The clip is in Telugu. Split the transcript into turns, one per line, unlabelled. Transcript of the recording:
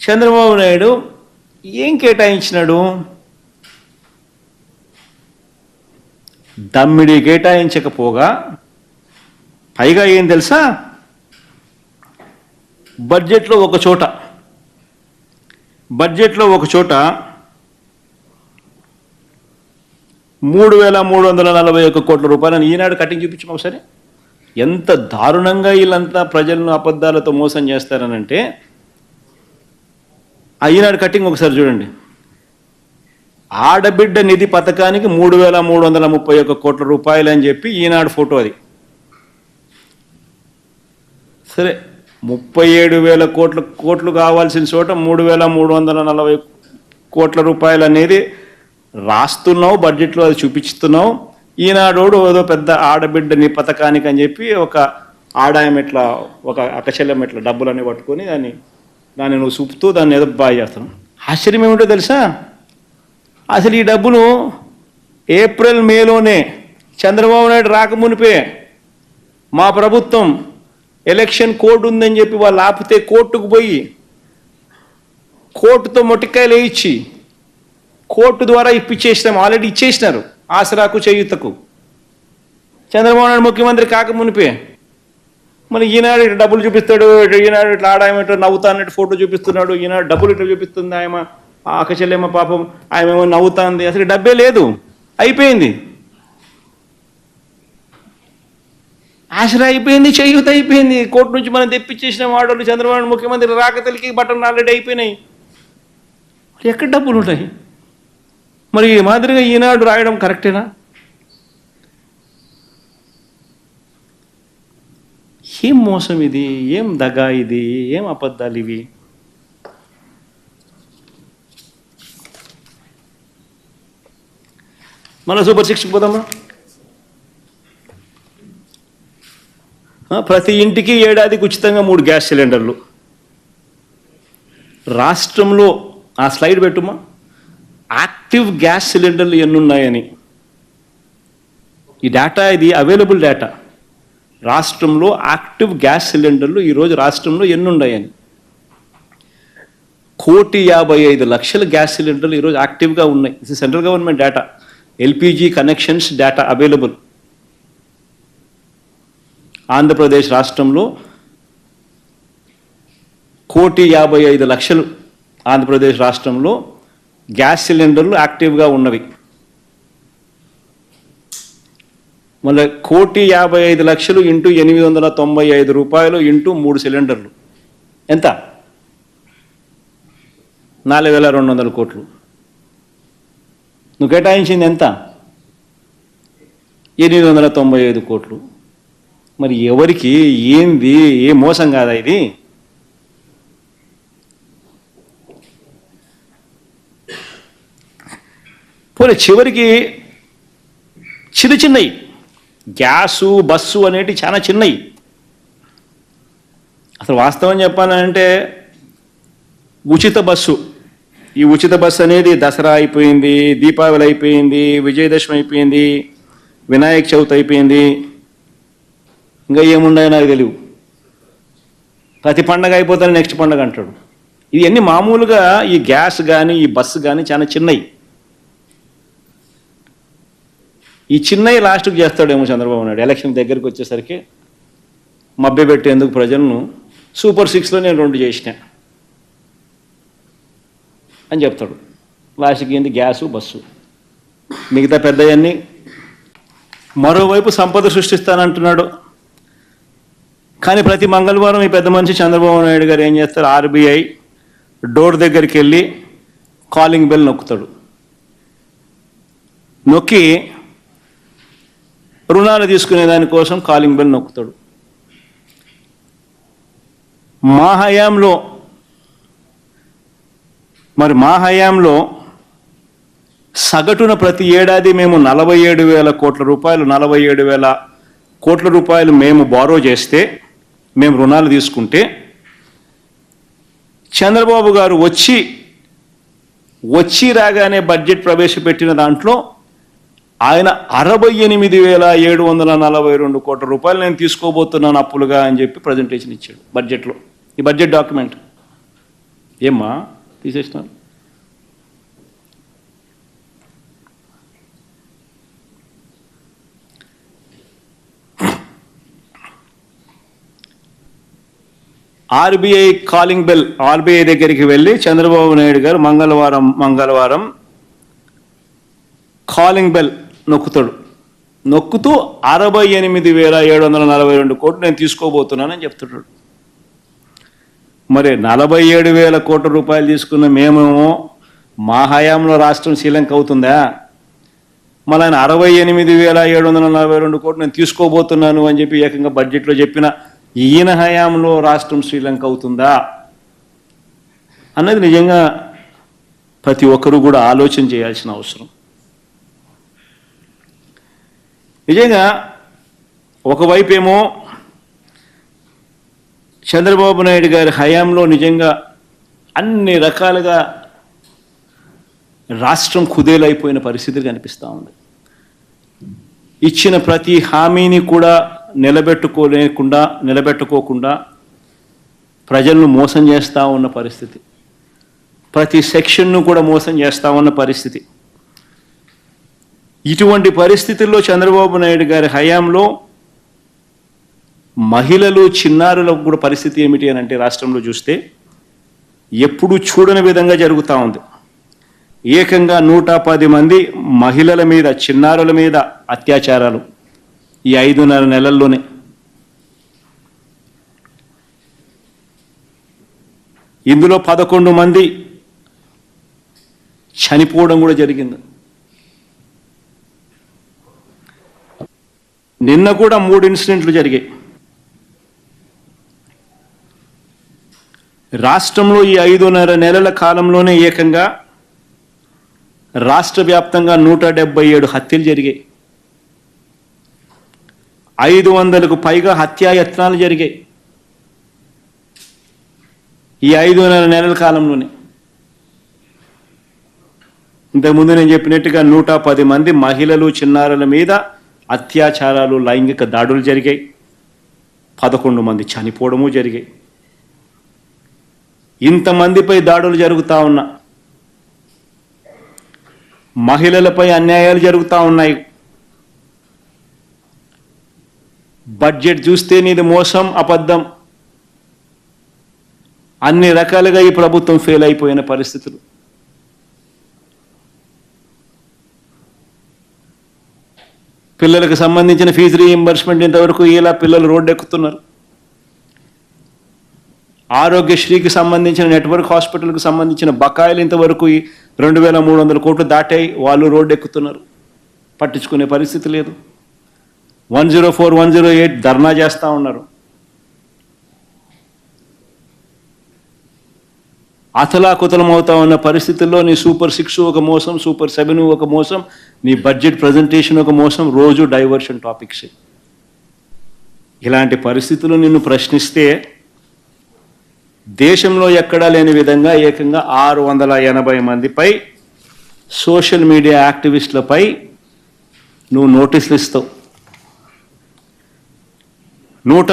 చంద్రబాబు నాయుడు ఏం కేటాయించినాడు? దమ్మిడి కేటాయించకపోగా పైగా ఏం తెలుసా, బడ్జెట్లో ఒక చోట 3,341 కోట్ల రూపాయలను ఈనాడు కటింగ్ చూపించాం ఒకసారి. ఎంత దారుణంగా వీళ్ళంతా ప్రజలను అబద్ధాలతో మోసం చేస్తారనంటే ఆ ఈనాడు కటింగ్ ఒకసారి చూడండి. ఆడబిడ్డ నిధి పథకానికి 3,331 కోట్ల రూపాయలు అని చెప్పి ఈనాడు ఫోటో. అది సరే, 37,000 కోట్లు కావాల్సిన చోట 3,340 కోట్ల రూపాయలు అనేది రాస్తున్నావు, బడ్జెట్లో అది చూపిస్తున్నావు. ఈనాడోడు ఏదో పెద్ద ఆడబిడ్డని పథకానికి అని చెప్పి ఒక ఆదాయం ఎట్లా, ఒక అకశల్యం ఎట్లా డబ్బులన్నీ పట్టుకొని దాన్ని నువ్వు చూపుతూ దాన్ని ఏదో బాగా చేస్తున్నావు. ఆశ్చర్యం ఏమిటో తెలుసా, అసలు ఈ డబ్బులు ఏప్రిల్ మేలోనే చంద్రబాబు నాయుడు రాకమునిపే మా ప్రభుత్వం ఎలక్షన్ కోడ్ ఉందని చెప్పి వాళ్ళు ఆపితే కోర్టుకు పోయి కోర్టుతో మొట్టికాయలు వేయించి కోర్టు ద్వారా ఇప్పించేసినాం. ఆల్రెడీ ఇచ్చేసినారు ఆసరాకు, చేయూతకు. చంద్రబాబు నాయుడు ముఖ్యమంత్రి కాకమునిపే మరి ఈనాడు ఇట్లా డబ్బులు చూపిస్తాడు, ఈనాడు ఇట్లా ఆడాయమ ఇట్లా నవ్వుతా అన్నట్టు ఫోటో చూపిస్తున్నాడు. ఈనాడు డబ్బులు ఇట్లా చూపిస్తుంది, ఆయమ అకచెల్లెమ్మ పాపం ఆయన ఏమో నవ్వుతుంది. అసలు డబ్బే లేదు, అయిపోయింది. ఆసరా అయిపోయింది, చేయూత అయిపోయింది, కోర్టు నుంచి మనం తెప్పించేసిన వాడలు చంద్రబాబు ముఖ్యమంత్రి రాకతలికి బటన్ ఆల్రెడీ అయిపోయినాయి. మరి ఎక్కడ డబ్బులు ఉంటాయి? మరి ఈ మాదిరిగా ఈనాడు రాయడం కరెక్టేనా? ఏం మోసం ఇది, ఏం దగా ఇది, ఏం అబద్ధాలు ఇవి? మన సూపర్ 6కి పోదామా? ప్రతి ఇంటికి ఏడాదికి ఉచితంగా 3 గ్యాస్ సిలిండర్లు. రాష్ట్రంలో ఆ స్లైడ్ పెట్టుమా, యాక్టివ్ గ్యాస్ సిలిండర్లు ఎన్నున్నాయని. ఈ డేటా, ఇది అవైలబుల్ డేటా. రాష్ట్రంలో యాక్టివ్ గ్యాస్ సిలిండర్లు ఈరోజు రాష్ట్రంలో ఎన్నున్నాయని. 1,55,00,000 గ్యాస్ సిలిండర్లు ఈరోజు యాక్టివ్గా ఉన్నాయి. ఇది central government data. LPG connections data available. Andhra Pradesh రాష్ట్రంలో 1,55,00,000 ఆంధ్రప్రదేశ్ రాష్ట్రంలో గ్యాస్ సిలిండర్లు యాక్టివ్గా ఉన్నవి. మళ్ళీ 1,55,00,000 ఇంటూ 895 రూపాయలు ఇంటూ 3 సిలిండర్లు ఎంత? 4,200 కోట్లు. నువ్వు కేటాయించింది ఎంత? 895 కోట్లు. మరి ఎవరికి ఏంది? ఏ మోసం కాదా ఇది? పోనీ చివరికి చిన్నవి గ్యాసు, బస్సు అనేవి చాలా చిన్నవి. అసలు వాస్తవం చెప్పాలంటే ఉచిత బస్సు, ఈ ఉచిత బస్సు అనేది దసరా అయిపోయింది, దీపావళి అయిపోయింది, విజయదశమి అయిపోయింది, వినాయక చవితి అయిపోయింది, ఇంకా ఏముండయో నాకు తెలియదు. ప్రతి పండగ అయిపోతాను నెక్స్ట్ పండగ అంటాడు. ఇవన్నీ మామూలుగా ఈ గ్యాస్ కానీ ఈ బస్సు కానీ చాలా చిన్నవి. ఈ చిన్నవి లాస్ట్కి చేస్తాడేమో చంద్రబాబు నాయుడు. ఎలక్షన్ దగ్గరికి వచ్చేసరికి మభ్యపెట్టేందుకు ప్రజలను సూపర్ 6లో నేను 2 చేసిన అని చెప్తాడు. లాస్ట్కి ఏంది? గ్యాసు, బస్సు, మిగతా పెద్దవన్నీ. మరోవైపు సంపద సృష్టిస్తానంటున్నాడు. కానీ ప్రతి మంగళవారం ఈ పెద్ద మనిషి చంద్రబాబు నాయుడు గారు ఏం చేస్తారు? ఆర్బీఐ డోర్ దగ్గరికి వెళ్ళి కాలింగ్ బెల్ నొక్కుతాడు. నొక్కి రుణాలు తీసుకునే దానికోసం కాలింగ్ బెల్ నొక్కుతాడు. మా హయాంలో సగటున ప్రతి ఏడాది మేము 47,000 కోట్ల రూపాయలు 47,000 కోట్ల రూపాయలు మేము బారో చేస్తే, మేము రుణాలు తీసుకుంటే, చంద్రబాబు గారు వచ్చి రాగానే బడ్జెట్ ప్రవేశపెట్టిన దాంట్లో ఆయన 68,742 కోట్ల రూపాయలు నేను తీసుకోబోతున్నాను అప్పులుగా అని చెప్పి ప్రజెంటేషన్ ఇచ్చాడు బడ్జెట్లో. ఈ బడ్జెట్ డాక్యుమెంట్ ఏమ్మా తీసేసినారు? ఆర్బీఐ కాలింగ్ బెల్, ఆర్బీఐ దగ్గరికి వెళ్ళి చంద్రబాబు నాయుడు గారు మంగళవారం కాలింగ్ బెల్ నొక్కుతాడు. నొక్కుతూ 68,742 కోట్లు నేను తీసుకోబోతున్నానని చెప్తున్నాడు. మరి 47,000 కోట్ల రూపాయలు తీసుకున్న మేమేమో మా హయాంలో రాష్ట్రం శ్రీలంక అవుతుందా? మళ్ళీ ఆయన 68,742 కోట్లు నేను తీసుకోబోతున్నాను అని చెప్పి ఏకంగా బడ్జెట్లో చెప్పిన ఈయన హయాంలో రాష్ట్రం శ్రీలంక అవుతుందా అన్నది నిజంగా ప్రతి ఒక్కరూ కూడా ఆలోచన చేయాల్సిన అవసరం. నిజంగా ఒకవైపు ఏమో చంద్రబాబు నాయుడు గారి హయాంలో నిజంగా అన్ని రకాలుగా రాష్ట్రం కుదేలైపోయిన పరిస్థితి కనిపిస్తూ ఉంది. ఇచ్చిన ప్రతి హామీని కూడా నిలబెట్టుకోకుండా ప్రజలను మోసం చేస్తూ ఉన్న పరిస్థితి, ప్రతి సెక్షన్ను కూడా మోసం చేస్తూ ఉన్న పరిస్థితి. ఇటువంటి పరిస్థితుల్లో చంద్రబాబు నాయుడు గారి హయాంలో మహిళలు చిన్నారులకు కూడా పరిస్థితి ఏమిటి అని అంటే రాష్ట్రంలో చూస్తే ఎప్పుడూ చూడని విధంగా జరుగుతూ ఉంది. ఏకంగా 110 మంది మహిళల మీద, చిన్నారుల మీద అత్యాచారాలు ఈ 5.5 నెలల్లోనే. ఇందులో 11 మంది చనిపోవడం కూడా జరిగింది. నిన్న కూడా 3 ఇన్సిడెంట్లు జరిగాయి. రాష్ట్రంలో ఈ 5.5 నెలల కాలంలోనే ఏకంగా రాష్ట్ర వ్యాప్తంగా 177 హత్యలు జరిగాయి. 500కు పైగా హత్యాయత్నాలు జరిగాయి ఈ 5.5 నెలల కాలంలోనే. ఇంతకుముందు నేను చెప్పినట్టుగా 110 మంది మహిళలు, చిన్నారుల మీద అత్యాచారాలు, లైంగిక దాడులు జరిగాయి. 11 మంది చనిపోవడము జరిగాయి. ఇంతమందిపై దాడులు జరుగుతూ ఉన్నా, మహిళలపై అన్యాయాలు జరుగుతూ ఉన్నాయి. బడ్జెట్ చూస్తే నీది మోసం, అబద్ధం, అన్ని రకాలుగా ఈ ప్రభుత్వం ఫెయిల్ అయిపోయిన పరిస్థితులు. పిల్లలకు సంబంధించిన ఫీజు రీయింబర్స్మెంట్ ఇంతవరకు ఇలా పిల్లలు రోడ్డు ఎక్కుతున్నారు. ఆరోగ్యశ్రీకి సంబంధించిన, నెట్వర్క్ హాస్పిటల్కి సంబంధించిన బకాయిలు ఇంతవరకు 2,300 కోట్లు దాటాయి, వాళ్ళు రోడ్డు ఎక్కుతున్నారు. పట్టించుకునే పరిస్థితి లేదు. 104, 108 ధర్నా చేస్తూ ఉన్నారు. అతలాకుతలం అవుతా ఉన్న పరిస్థితుల్లో నీ సూపర్ 6 ఒక మోసం, సూపర్ 7 ఒక మోసం, నీ బడ్జెట్ ప్రజెంటేషన్ ఒక మోసం, రోజు డైవర్షన్ టాపిక్స్. ఇలాంటి పరిస్థితులు నిన్ను ప్రశ్నిస్తే దేశంలో ఎక్కడా లేని విధంగా ఏకంగా 680 మందిపై, సోషల్ మీడియా యాక్టివిస్టులపై నువ్వు నోటీసులు ఇస్తావు.